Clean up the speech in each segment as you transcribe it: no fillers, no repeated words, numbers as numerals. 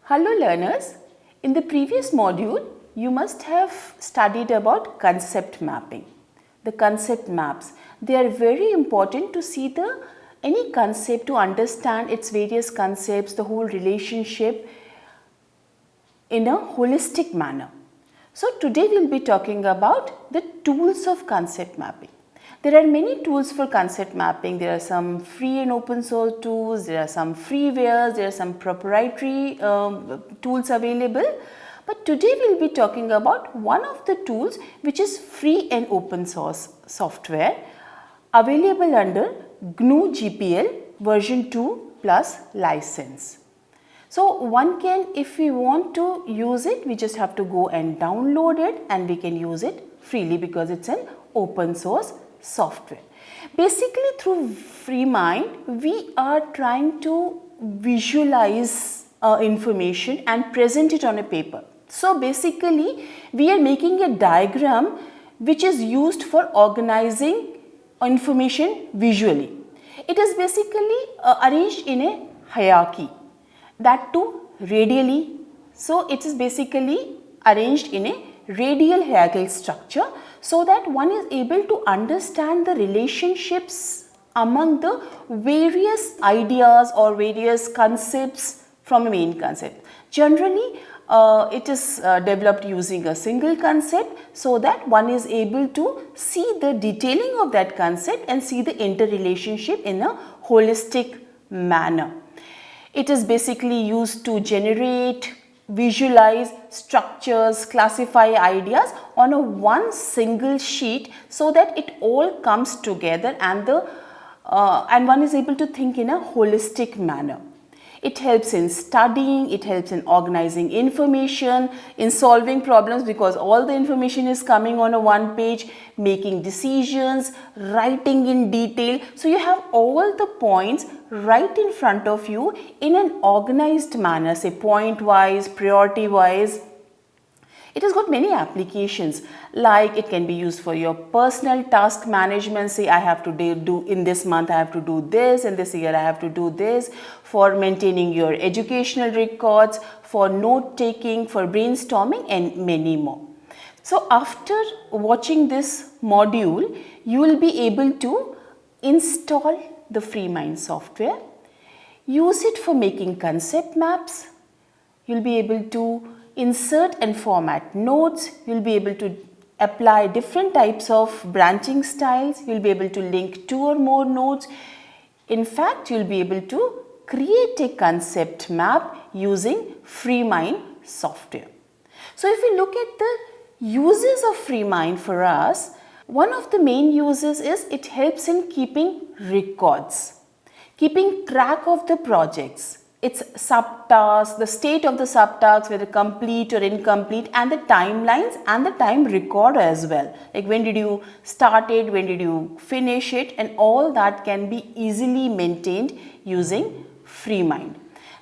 Hello learners, in the previous module you must have studied about concept mapping. The concept maps, they are very important to see any concept, to understand its various concepts, the whole relationship in a holistic manner. So today we will be talking about the tools of concept mapping. There are many tools for concept mapping. There are some free and open source tools, there are some freewares, there are some proprietary tools available. But today we will be talking about one of the tools which is free and open source software available under GNU GPL version 2 plus license. So one can, if we want to use it, we just have to go and download it and we can use it freely because it's an open source software. Basically through FreeMind, we are trying to visualize information and present it on a paper. So basically we are making a diagram which is used for organizing information visually. It is basically arranged in a hierarchy, that too radially. So it is basically arranged in a radial hierarchical structure so that one is able to understand the relationships among the various ideas or various concepts from a main concept. Generally it is developed using a single concept so that one is able to see the detailing of that concept and see the interrelationship in a holistic manner. It is basically used to generate, visualize structures, classify ideas on a one single sheet so that it all comes together and one is able to think in a holistic manner. It helps in studying, it helps in organizing information, in solving problems because all the information is coming on a one page, making decisions, writing in detail. So you have all the points right in front of you in an organized manner, say point wise, priority wise. It has got many applications, like it can be used for your personal task management. Say I have to do in this month I have to do this, in this year I have to do this, for maintaining your educational records, for note taking, for brainstorming and many more. So after watching this module, you will be able to install the FreeMind software, use it for making concept maps, you will be able to insert and format notes, you will be able to apply different types of branching styles, you will be able to link two or more notes. In fact, you will be able to create a concept map using FreeMind software. So if we look at the uses of FreeMind for us, one of the main uses is it helps in keeping records, keeping track of the projects, its subtasks, the state of the subtasks, whether complete or incomplete, and the timelines and the time record as well. Like when did you start it, when did you finish it, and all that can be easily maintained using FreeMind.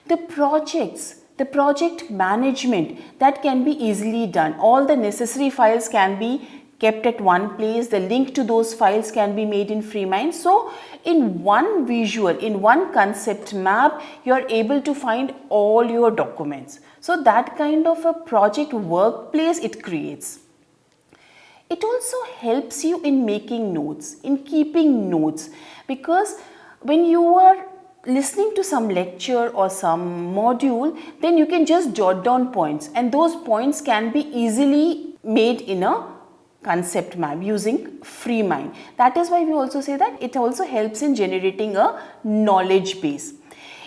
The projects, the project management, that can be easily done. All the necessary files can be kept at one place, the link to those files can be made in FreeMind. So in one visual, in one concept map, you are able to find all your documents. So that kind of a project workplace it creates. It also helps you in making notes, in keeping notes, because when you are listening to some lecture or some module, then you can just jot down points and those points can be easily made in a concept map using FreeMind. That is why we also say that it also helps in generating a knowledge base.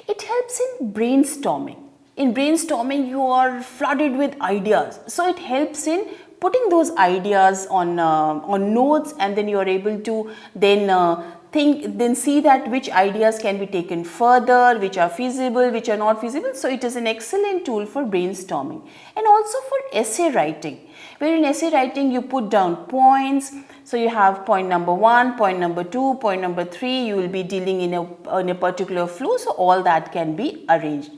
It helps in brainstorming. In brainstorming, you are flooded with ideas. So it helps in putting those ideas on notes, and then you are able to then see that which ideas can be taken further, which are feasible, which are not feasible. So it is an excellent tool for brainstorming and also for essay writing. Where in essay writing you put down points. So you have point number 1, point number 2, point number 3, you will be dealing in a particular flow. So all that can be arranged.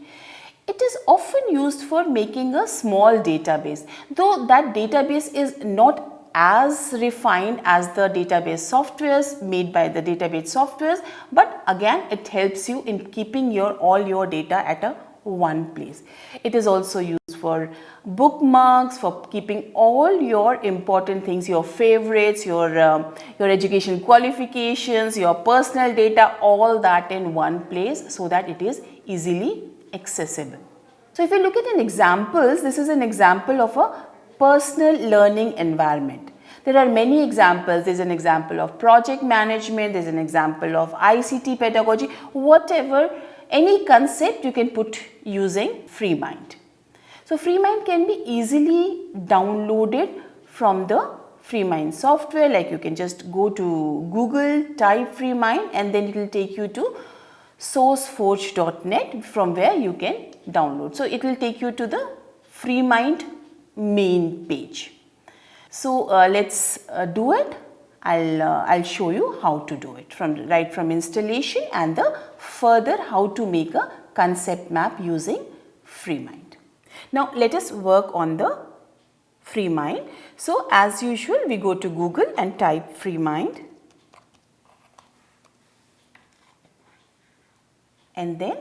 It is often used for making a small database, though that database is not as refined as the database softwares made by the database softwares, but again it helps you in keeping all your data at a one place. It is also used for bookmarks, for keeping all your important things, your favorites, your education qualifications, your personal data, all that in one place so that it is easily accessible. So if you look at an examples, this is an example of a personal learning environment. There are many examples. There is an example of project management, there is an example of ICT pedagogy, whatever, any concept you can put using FreeMind. So FreeMind can be easily downloaded from the FreeMind software, like you can just go to Google, type FreeMind and then it will take you to sourceforge.net from where you can download. So it will take you to the FreeMind main page. So let's do it. I'll show you how to do it right from installation and the further how to make a concept map using FreeMind. Now let us work on the FreeMind. So as usual we go to Google and type FreeMind and then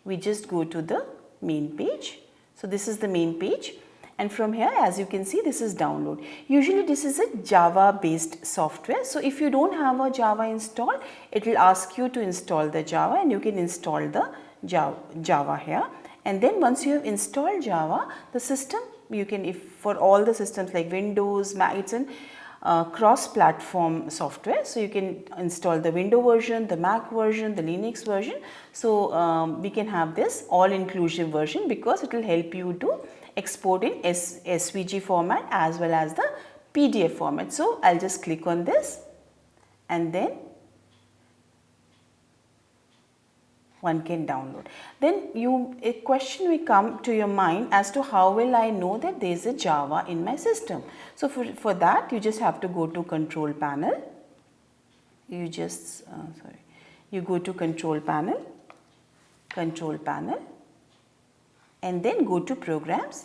we just go to the main page. So this is the main page. And from here, as you can see, this is download. Usually this is a Java based software. So if you don't have a Java installed, it will ask you to install the Java and you can install the Java here. And then once you have installed Java, the system, you can, if for all the systems like Windows, Mac, it's an cross-platform software. So you can install the Windows version, the Mac version, the Linux version. So we can have this all-inclusive version because it will help you to export in SVG format as well as the PDF format. So I'll just click on this and then one can download. Then a question will come to your mind as to how will I know that there is a Java in my system. So for that you just have to go to control panel. You just you go to control panel and then go to programs.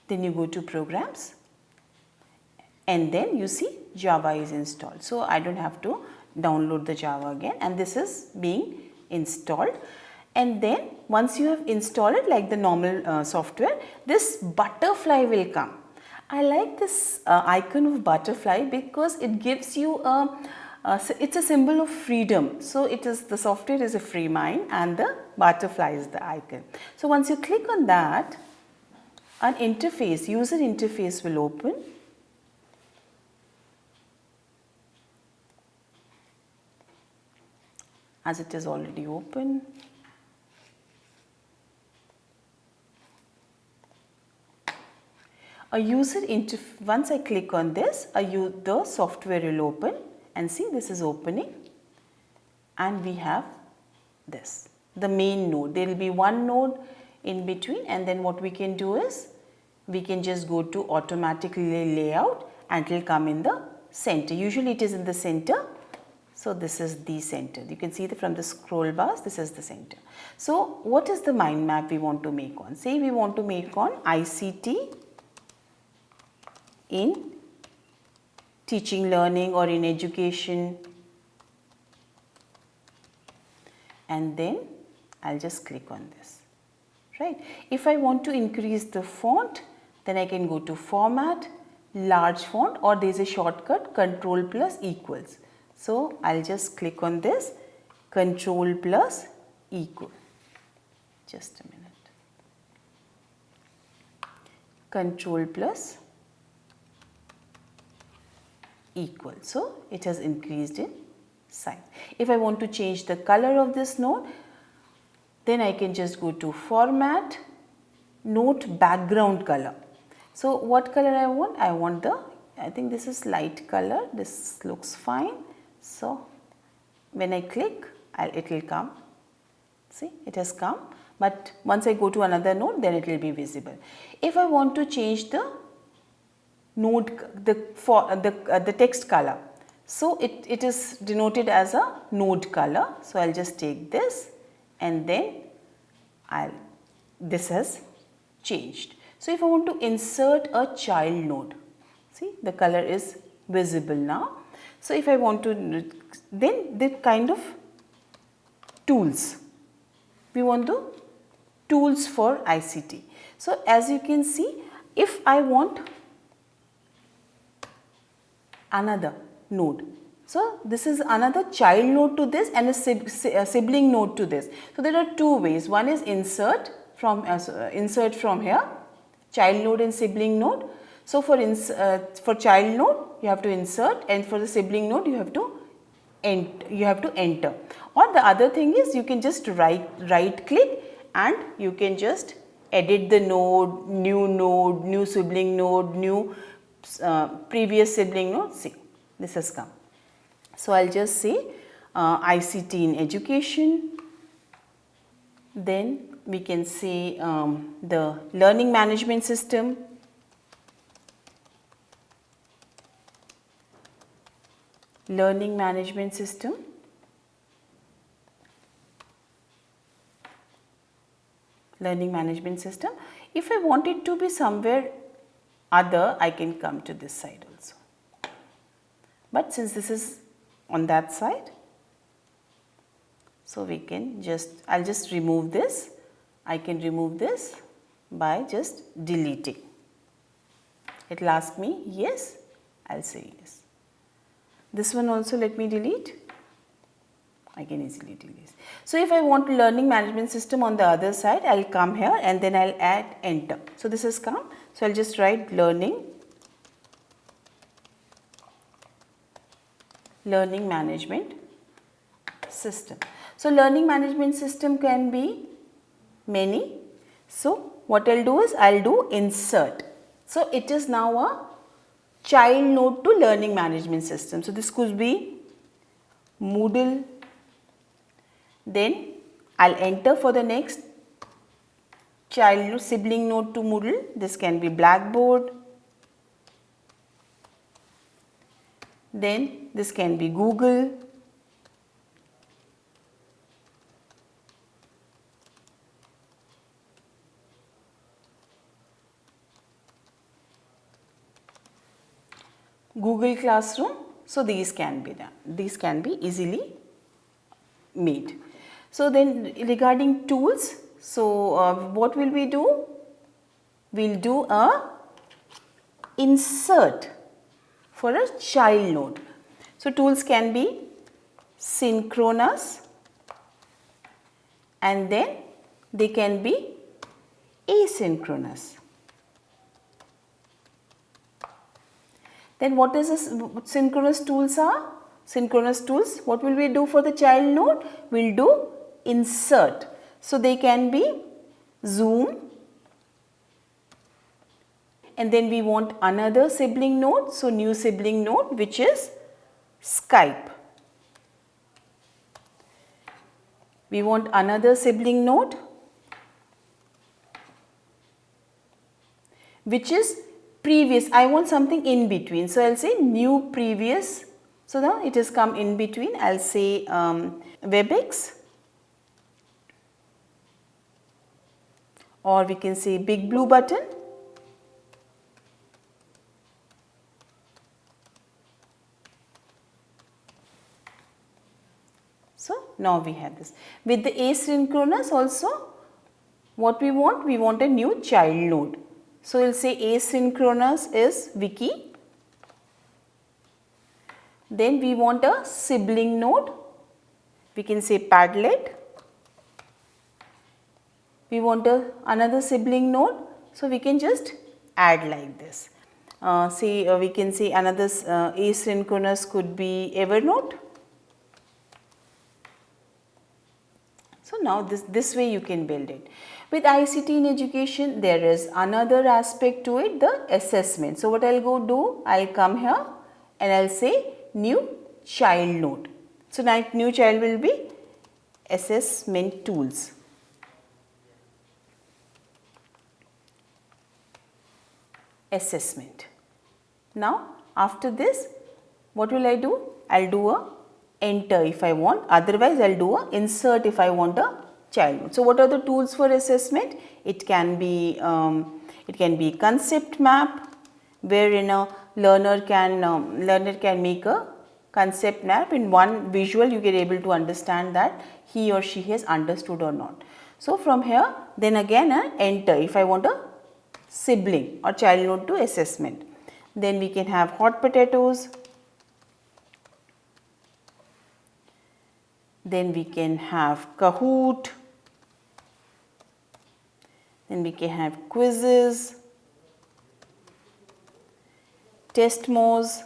Then you go to programs and then you see Java is installed. So I don't have to download the Java again and this is being installed. And then once you have installed it like the normal software, this butterfly will come. I like this icon of butterfly because it gives you it's a symbol of freedom. So it is, the software is a FreeMind and the butterfly is the icon. So once you click on that, an interface, user interface will open. As it is already open. A user interface, once I click on this, the software will open and see this is opening and we have this, the main node. There will be one node in between and then what we can do is we can just go to automatically layout and it will come in the center. Usually it is in the center. So this is the center. You can see that from the scroll bars, this is the center. So what is the mind map we want to make on? Say we want to make on ICT in teaching, learning or in education. And then I'll just click on this, right? If I want to increase the font, then I can go to format, large font, or there is a shortcut control plus equals. So I'll just click on this control plus equal. Just a minute. Control plus equal. So it has increased in size. If I want to change the color of this note, then I can just go to format, note background color. So what color I want? I want I think this is light color. This looks fine. So when I click, it will come. See, it has come. But once I go to another node, then it will be visible. If I want to change the node, the text color, so it is denoted as a node color. So I'll just take this and then this has changed. So if I want to insert a child node, see the color is visible now. So if I want to, then the kind of tools, we want the tools for ICT. So as you can see, if I want another node, so this is another child node to this and a sibling node to this. So there are two ways. One is insert from here, child node and sibling node. So for child node you have to insert, and for the sibling node you have to enter. Or the other thing is, you can just right click and you can just edit the node, new sibling node, new previous sibling node. See, this has come. So I'll just say ICT in education. Then we can say the learning management system. Learning management system. Learning management system. If I want it to be somewhere other, I can come to this side also. But since this is on that side, so we can I'll just remove this. I can remove this by just deleting. It will ask me yes, I'll say yes. This one also let me delete. I can easily delete. So if I want learning management system on the other side, I'll come here and then I'll add enter. So this has come. So I'll just write learning management system. So learning management system can be many. So what I'll do is I'll do insert. So it is now a child node to learning management system. So this could be Moodle. Then I'll enter for the next child sibling node to Moodle. This can be Blackboard. Then this can be Google. Google Classroom. So these can be done. These can be easily made. So then regarding tools, so what will we do? We'll do a insert for a child node. So tools can be synchronous and then they can be asynchronous. Then what is this synchronous tools are? Synchronous tools, what will we do for the child node? We'll do insert. So they can be Zoom, and then we want another sibling node. So new sibling node, which is Skype. We want another sibling node, which is previous. I want something in between. So I'll say new previous. So now it has come in between. I'll say WebEx, or we can say Big Blue Button. So now we have this. With the asynchronous also, what we want a new child node. So we'll say asynchronous is Wiki. Then we want a sibling node. We can say Padlet. We want another sibling node. So we can just add like this. We can say another asynchronous could be Evernote. So now this way you can build it. With ICT in education, there is another aspect to it, the assessment. So what I'll go do, I'll come here and I'll say new child node. So now new child will be assessment tools. Assessment. Now after this, what will I do? I'll do a enter if I want, otherwise I'll do a insert if I want a child node. So what are the tools for assessment? It can be concept map, wherein a learner can make a concept map. In one visual you get able to understand that he or she has understood or not. So from here then again enter if I want a sibling or child note to assessment. Then we can have hot potatoes. Then we can have Kahoot. Then we can have quizzes, Testmos,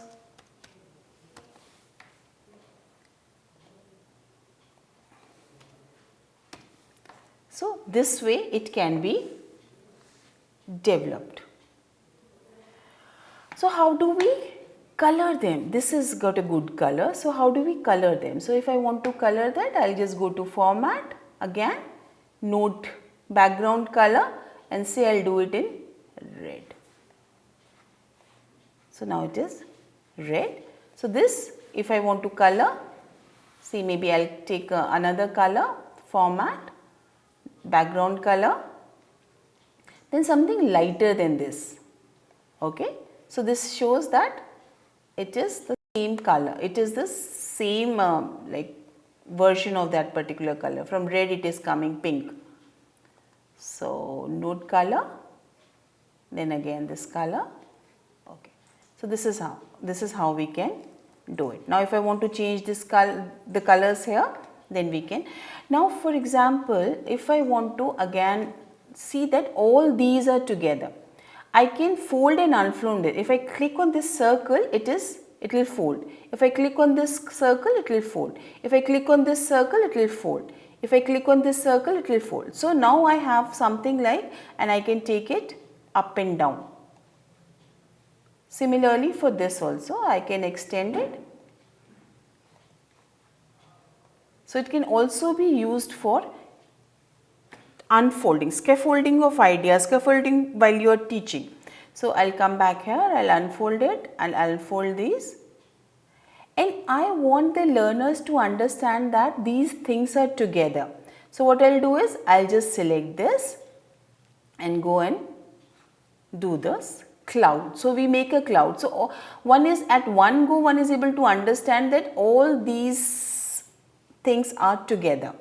so this way it can be developed. So how do we color them? This has got a good color. So how do we color them? So if I want to color that, I'll just go to format, again note background color and say I'll do it in red. So now it is red. So this if I want to color, see maybe I'll take another color, format, background color, then something lighter than this, okay. So this shows that it is the same color, it is the same like version of that particular color. From red it is coming pink. So note color, then again this color, okay. So this is how we can do it. Now if I want to change this the colors here, then we can. Now for example, if I want to again see that all these are together, I can fold and unfold it. If I click on this circle, it will fold. If I click on this circle, it will fold. If I click on this circle, it will fold. If I click on this circle, it will fold. So now I have something like, and I can take it up and down. Similarly for this also, I can extend it. So it can also be used for unfolding, scaffolding of ideas, scaffolding while you are teaching. So I'll come back here, I'll unfold it and I'll unfold these. And I want the learners to understand that these things are together. So what I'll do is, I'll just select this and go and do this cloud. So we make a cloud. So one is at one go, one is able to understand that all these things are together.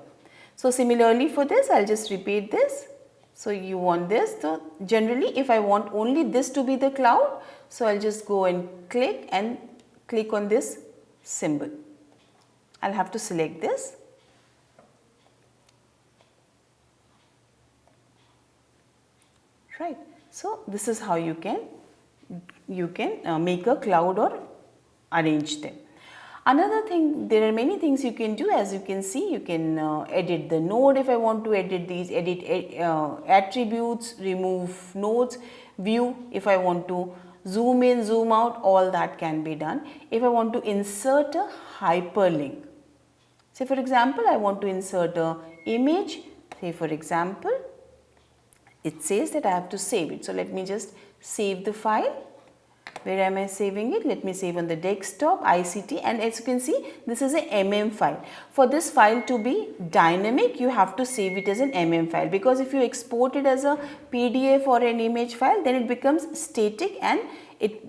So similarly for this, I'll just repeat this. So you want this. So generally if I want only this to be the cloud, so I'll just go and click on this symbol. I'll have to select this. Right. So this is how you can make a cloud or arrange them. Another thing, there are many things you can do. As you can see, you can edit the node if I want to edit these, edit attributes, remove nodes, view if I want to zoom in, zoom out, all that can be done. If I want to insert a hyperlink, say for example, I want to insert a image, say for example, it says that I have to save it. So let me just save the file. Where am I saving it? Let me save on the desktop, ICT, and as you can see, this is a MM file. For this file to be dynamic, you have to save it as an MM file, because if you export it as a PDF or an image file, then it becomes static and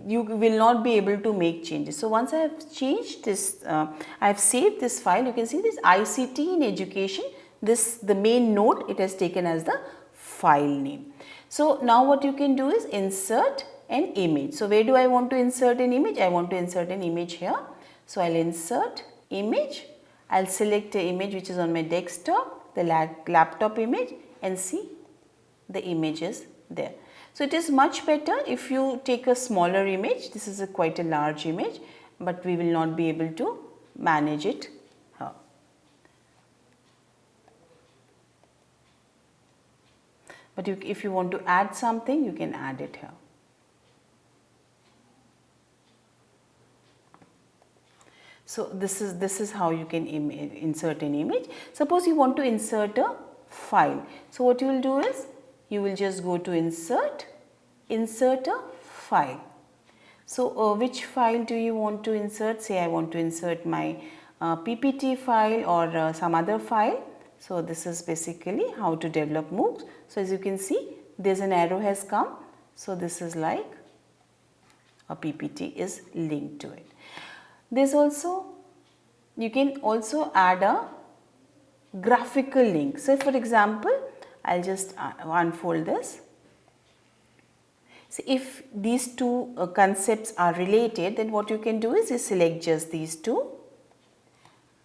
you will not be able to make changes. So once I have changed this, I have saved this file. You can see this ICT in education, the main node, it has taken as the file name. So now what you can do is insert an image. So where do I want to insert an image? I want to insert an image here. So I'll insert image. I'll select the image which is on my desktop, the laptop image, and see the image is there. So it is much better if you take a smaller image. This is quite a large image, but we will not be able to manage it here. But if you want to add something, you can add it here. So this is how you can insert an image. Suppose you want to insert a file. So what you will do is, you will just go to insert a file. So which file do you want to insert? Say I want to insert my PPT file or some other file. So this is basically how to develop MOOCs. So as you can see, there's an arrow has come. So this is like a PPT is linked to it. There's also you can also add a graphical link. So, for example, I'll just unfold this. So, if these two concepts are related, then what you can do is you select just these two,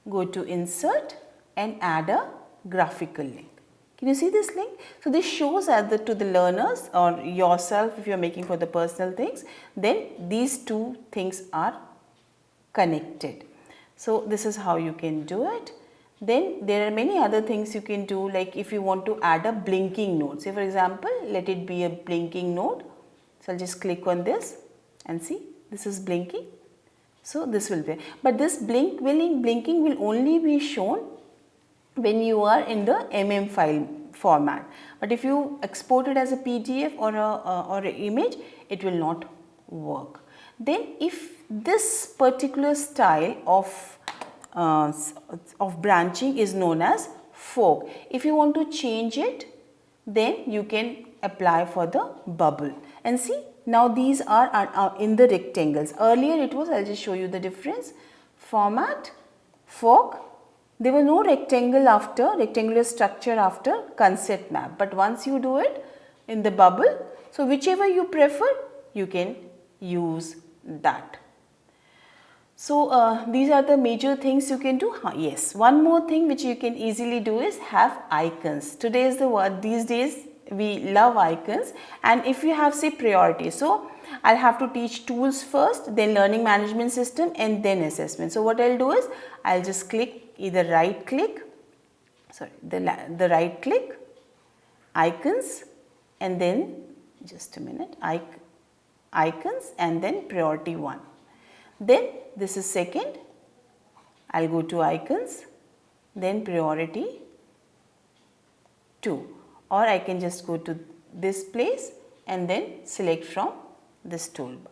go to insert and add a graphical link. Can you see this link? So, this shows either to the learners or yourself if you are making for the personal things, then these two things are connected. So, this is how you can do it. Then there are many other things you can do, like if you want to add a blinking note. Say for example, let it be a blinking note. So, I will just click on this and see this is blinking. So, this will be, but this blinking will only be shown when you are in the file format. But if you export it as a PDF or an image, it will not work. Then if this particular style of branching is known as fork, if you want to change it, then you can apply for the bubble. And see, now these are in the rectangles. Earlier it was, I'll just show you the difference. Format, fork, there was no rectangular structure after concept map. But once you do it in the bubble, so whichever you prefer, you can use that. So, these are the major things you can do. Yes, one more thing which you can easily do is have icons. Today is the word, these days we love icons, and if you have say priority, so I'll have to teach tools first, then learning management system and then assessment. So, what I'll do is I'll just click either right click, the right click, icons, and then just a minute, icons and then priority 1. Then this is second, I'll go to icons, then priority 2, or I can just go to this place and then select from this toolbar.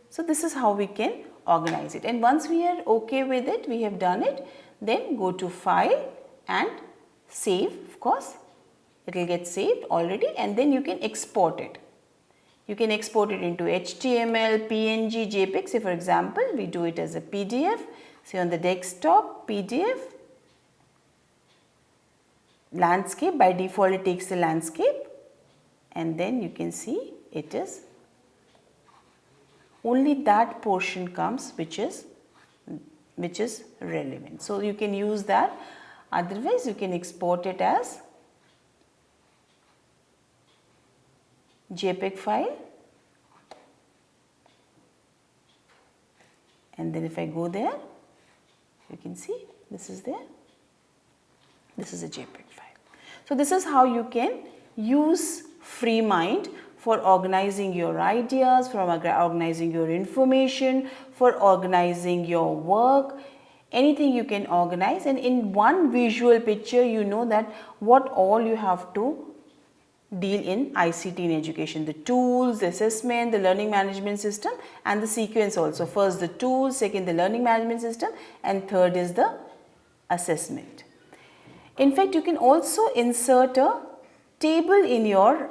So, this is how we can organize it, and once we are okay with it, we have done it, then go to file and save. Of course, it will get saved already, and then you can export it. You can export it into HTML, PNG, JPEG. Say for example, we do it as a PDF. Say on the desktop, PDF, landscape, by default it takes the landscape, and then you can see it is only that portion comes which is relevant. So, you can use that, otherwise you can export it as JPEG file, and then if I go there, you can see this is there, this is a JPEG file. So, this is how you can use FreeMind for organizing your ideas, for organizing your information, for organizing your work, anything you can organize, and in one visual picture you know that what all you have to deal in ICT in education, the tools, the assessment, the learning management system, and the sequence also. First the tools, second the learning management system, and third is the assessment. In fact, you can also insert a table in your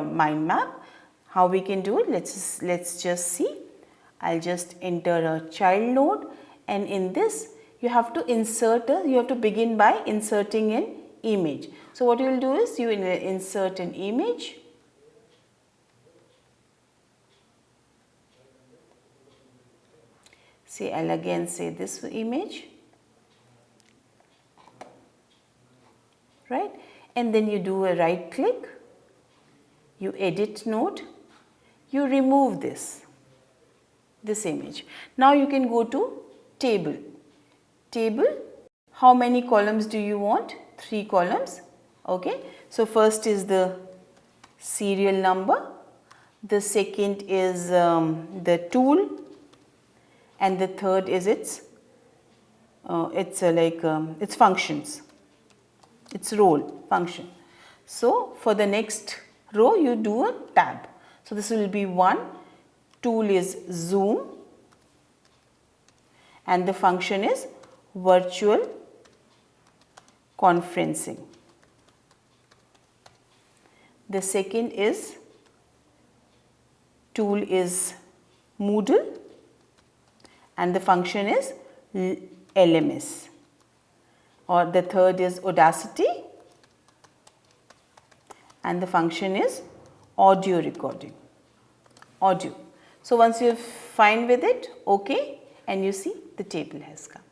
mind map. How we can do it? Let's just see. I'll just enter a child node, and in this you have to you have to begin by inserting an image. So, what you will do is you will insert an image, say I'll again say this image, right, and then you do a right click, you edit node, you remove this image. Now, you can go to table, how many columns do you want? 3 columns. Okay. So, first is the serial number, the second is the tool, and the third is its functions, its role function. So, for the next row you do a tab. So, this will be 1, tool is zoom, and the function is virtual conferencing. The second is tool is Moodle, and the function is LMS, or the third is Audacity and the function is audio recording, audio. So once you are fine with it, okay, and you see the table has come.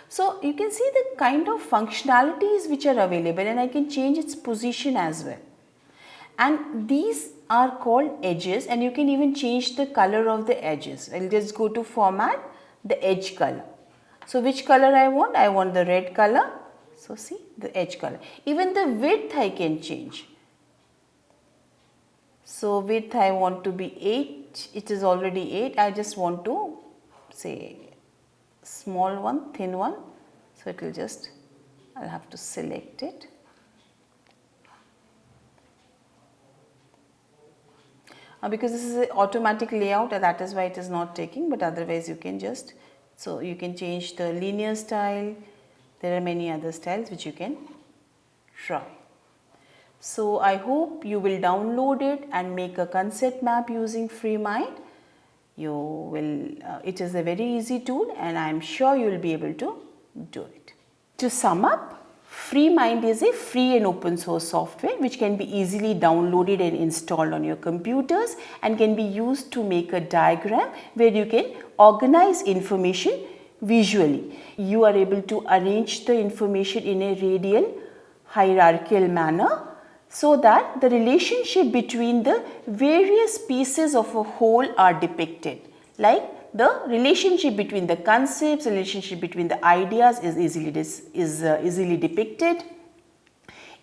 So you can see the kind of functionalities which are available, and I can change its position as well. And these are called edges, and you can even change the color of the edges. I will just go to format, the edge color. So which color I want? I want the red color. So see the edge color. Even the width I can change. So width I want to be 8, it is already 8, I just want to say small one, thin one. So it will just, I will have to select it. Because this is an automatic layout, that is why it is not taking, but otherwise you can just, so you can change the linear style. There are many other styles which you can try. So I hope you will download it and make a concept map using FreeMind. You will, it is a very easy tool and I am sure you will be able to do it. To sum up, FreeMind is a free and open source software which can be easily downloaded and installed on your computers and can be used to make a diagram where you can organize information visually. You are able to arrange the information in a radial hierarchical manner so that the relationship between the various pieces of a whole are depicted, like the relationship between the concepts, relationship between the ideas is easily depicted.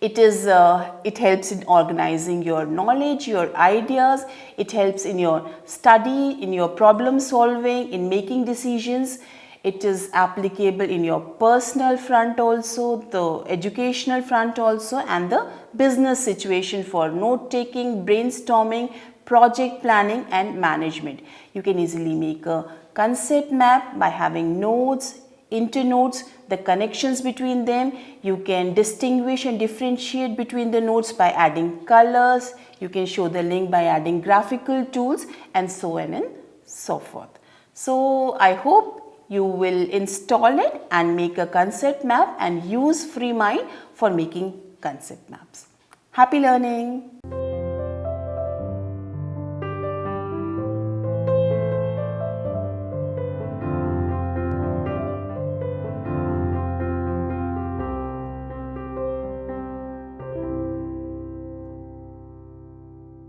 It helps in organizing your knowledge, your ideas. It helps in your study, in your problem solving, in making decisions. It is applicable in your personal front also, the educational front also, and the business situation for note taking, brainstorming, project planning and management. You can easily make a concept map by having nodes, internodes, the connections between them. You can distinguish and differentiate between the nodes by adding colors. You can show the link by adding graphical tools and so on and so forth. So I hope you will install it and make a concept map and use FreeMind for making concept maps. Happy learning!